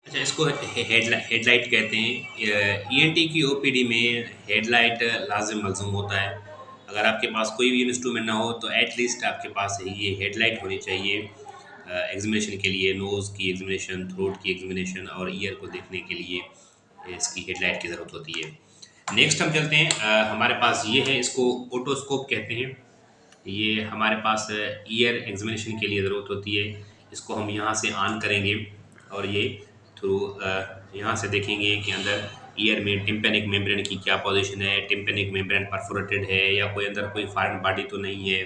अच्छा, इसको हेडलाइट कहते हैं। ईएनटी की ओपीडी में हेडलाइट लाजिम मलजूम होता है। अगर आपके पास कोई भी इंस्ट्रूमेंट ना हो तो एटलीस्ट आपके पास ये हेडलाइट होनी चाहिए एग्जामिनेशन के लिए, नोज़ की एग्जामिनेशन, थ्रोट की एग्जामिनेशन और ईयर को देखने के लिए इसकी हेडलाइट की ज़रूरत होती है। नेक्स्ट हम चलते हैं, हमारे पास ये है, इसको ओटोस्कोप कहते हैं। ये हमारे पास ईयर एग्जामिनेशन के लिए ज़रूरत होती है। इसको हम यहाँ से ऑन करेंगे और ये थ्रू यहाँ से देखेंगे कि अंदर ईयर में टिम्पेनिक मेम्ब्रेन की क्या पोजीशन है, टिम्पेनिक मेम्ब्रेन परफोरेटेड है या कोई अंदर कोई फॉरेन बॉडी तो नहीं है।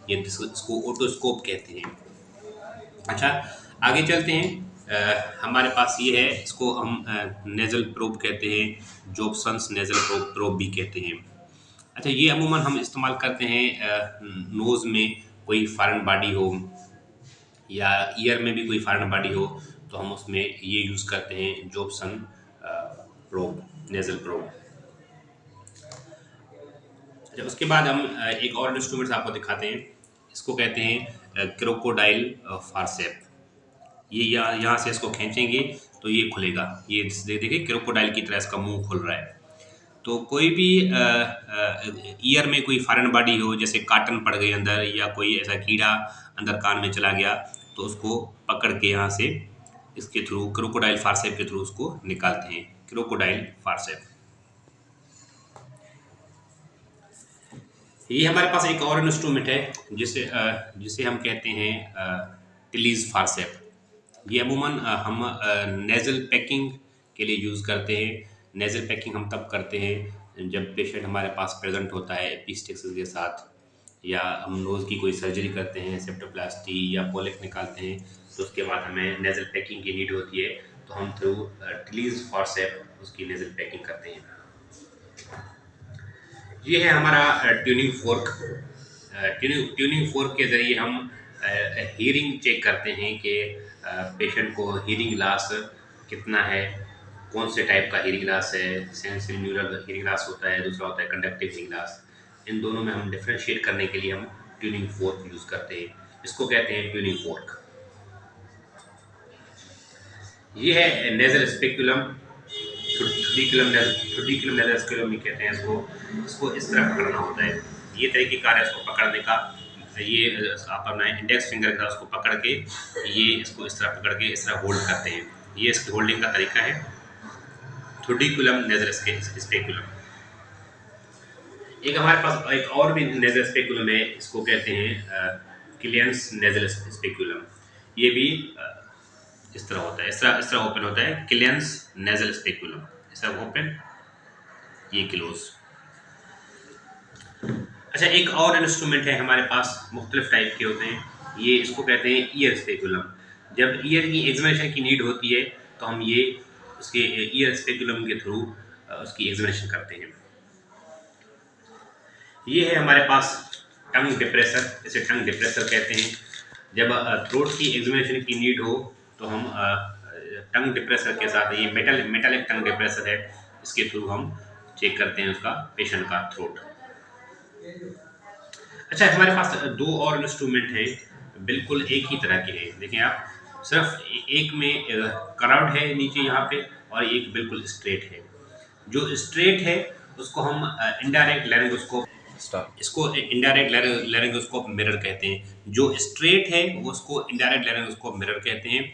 ये इसको ओटोस्कोप कहते हैं। अच्छा, आगे चलते हैं। हमारे पास ये है, इसको हम नेज़ल प्रोब कहते हैं, जॉब्सन्स नेज़ल प्रोब भी कहते हैं। अच्छा, ये अमूमन हम इस्तेमाल करते हैं नोज़ में कोई फॉरेन बॉडी हो या ईयर में भी कोई फॉरेन बॉडी हो तो हम उसमें ये यूज़ करते हैं जॉब्सन प्रोब, नेज़ल प्रोब। अच्छा, उसके बाद हम एक और इंस्ट्रूमेंट्स आपको दिखाते हैं। इसको कहते हैं क्रोकोडाइल फॉर्सेप। ये यहाँ से इसको खींचेंगे तो ये खुलेगा। ये देखिए क्रोकोडाइल की तरह इसका मुंह खुल रहा है। तो कोई भी ईयर में कोई फॉरेन बॉडी हो, जैसे काटन पड़ गई अंदर या कोई ऐसा कीड़ा अंदर कान में चला गया, तो उसको पकड़ के यहाँ से इसके थ्रू क्रोकोडाइल फॉर्सेप के थ्रू उसको निकालते हैं, क्रोकोडाइल फॉर्सेप। ये हमारे पास एक और इंस्ट्रूमेंट है जिसे हम कहते हैं टिलीज फॉर्सेप। ये अमूमन हम नेज़ल पैकिंग के लिए यूज़ करते हैं। नेज़ल पैकिंग हम तब करते हैं जब पेशेंट हमारे पास प्रेजेंट होता है एपिस्टेक्सिस के साथ, या हम नोज़ की कोई सर्जरी करते हैं, सेप्टोप्लास्टी या पोलिप निकालते हैं, तो उसके बाद हमें नेज़ल पैकिंग की नीड होती है, तो हम थ्रू टिलीज फॉर्सेप उसकी नेज़ल पैकिंग करते हैं। ये है हमारा ट्यूनिंग फोर्क। ट्यूनिंग फोर्क के ज़रिए हम हीयरिंग चेक करते हैं कि पेशेंट को हीयरिंग लॉस कितना है, कौन से टाइप का हीयरिंग लॉस है। सेंसरी न्यूरल हीयरिंग लॉस होता है, दूसरा होता है कंडक्टिव हीयरिंग लॉस। इन दोनों में हम डिफ्रेंशिएट करने के लिए हम ट्यूनिंग फोर्क यूज़ करते हैं। इसको कहते हैं ट्यूनिंग फोर्क। ये है नेज़ल स्पेकुलम, ट्यूडिकुलम नेज़ल स्पेकुलम भी कहते हैं इसको। इसको इस तरह पकड़ना होता है, ये तरीक़ेकार है इसको पकड़ने का। ये आप अपना इंडेक्स फिंगर का उसको पकड़ के ये इसको इस तरह पकड़ के इस तरह होल्ड करते हैं। ये इसकी होल्डिंग का तरीका है, ट्यूडिकुलम नेज़ल स्पेकुलम। एक हमारे पास एक और भी नेज़ल स्पेकुलम है, इसको कहते हैं क्लियंस नेज़ल स्पेकुलम। ये भी इस तरह होता है, इस तरह ओपन होता है, क्लियंस नेज़ल स्पेकुलम। इस तरह ओपन, ये क्लोज। अच्छा, एक और इंस्ट्रूमेंट है हमारे पास, मुख्तलिफ टाइप के होते हैं। ये इसको कहते हैं ईयर स्पेकुलम। जब ईयर की एग्जामिनेशन की नीड होती है तो हम ये उसके ईयर स्पेकुलम के थ्रू उसकी एग्जामिनेशन करते हैं। ये है हमारे पास टंग डिप्रेसर, इसे टंग डिप्रेसर कहते हैं। जब थ्रोट की एग्जामिनेशन की नीड हो तो हम टंग डिप्रेसर के साथ, ये मेटालिक टंग डिप्रेसर है, इसके थ्रू हम चेक करते हैं उसका पेशेंट का थ्रोट। अच्छा, हमारे पास दो और इंस्ट्रूमेंट हैं, बिल्कुल एक ही तरह के हैं। देखिए आप, सिर्फ एक में कर्व्ड है नीचे यहाँ पे और एक बिल्कुल स्ट्रेट है। जो स्ट्रेट है उसको हम इनडायरेक्ट लैरिंगोस्कोप, इसको इनडायरेक्ट लैरिंगोस्कोप मिरर कहते हैं। जो स्ट्रेट है उसको इनडायरेक्ट लैरिंगोस्कोप मिरर कहते हैं।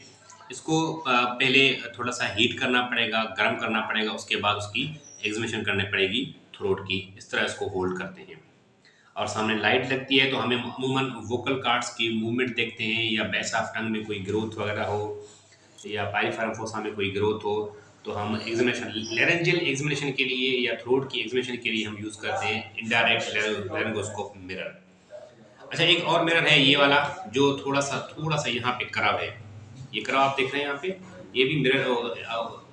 इसको पहले थोड़ा सा हीट करना पड़ेगा, गर्म करना पड़ेगा, उसके बाद उसकी एग्जामिनेशन करनी पड़ेगी थ्रोट की। इस तरह इसको होल्ड करते हैं और सामने लाइट लगती है तो हमें अमूमन वोकल कार्ड्स की मूवमेंट देखते हैं, या बेस ऑफ टंग में कोई ग्रोथ वगैरह हो या पाइरिफेरम फोसा में कोई ग्रोथ हो, तो हम एग्जामिनेशन लैरिंजियल एग्जामिनेशन के लिए या थ्रोट की एग्जामिनेशन के लिए हम यूज़ करते हैं इनडायरेक्ट लैरिंगोस्कोप मिरर। अच्छा, एक और मिरर है ये वाला, जो थोड़ा सा यहाँ पे कर्व है। ये कर्व आप देख रहे हैं यहाँ पे, ये भी मिरर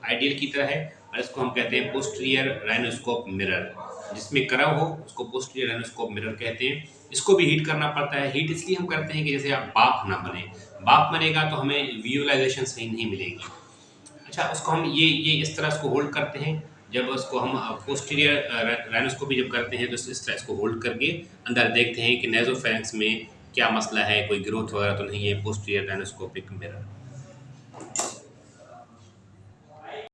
आइडियल की तरह है और इसको हम कहते हैं पोस्टीरियर राइनोस्कोप मिरर। जिसमें कर्व हो उसको पोस्टीरियर राइनोस्कोप मिरर कहते हैं। इसको भी हीट करना पड़ता है। हीट इसलिए हम करते हैं कि जैसे आप बाप ना बने, बाप बनेगा तो हमें विजुअलाइजेशन सही नहीं मिलेगी। अच्छा, उसको हम ये इस तरह इसको होल्ड करते हैं। जब उसको हम पोस्टीरियर राइनोस्कोपी जब करते हैं तो इस तरह इसको होल्ड करके अंदर देखते हैं कि नेज़ोफेरेंक्स में क्या मसला है, कोई ग्रोथ वगैरह तो नहीं है। Posterior rhinoscopic mirror.